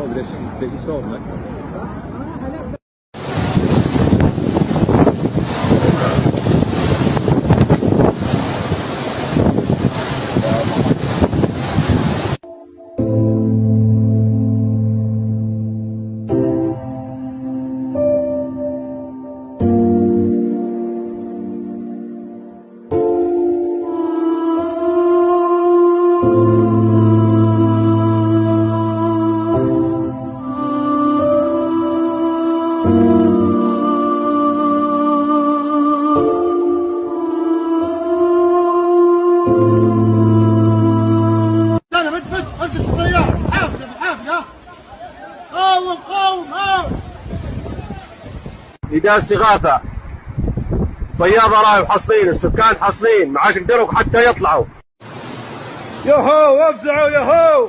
بدك يصومك. امسك السيارة، حافظ ها. قاوم. نداء استغاثة. فياضة راهي محصلين، السكان حاصلين، ما عادش يقدروا حتى يطلعوا. يوهو افزعوا يوهو.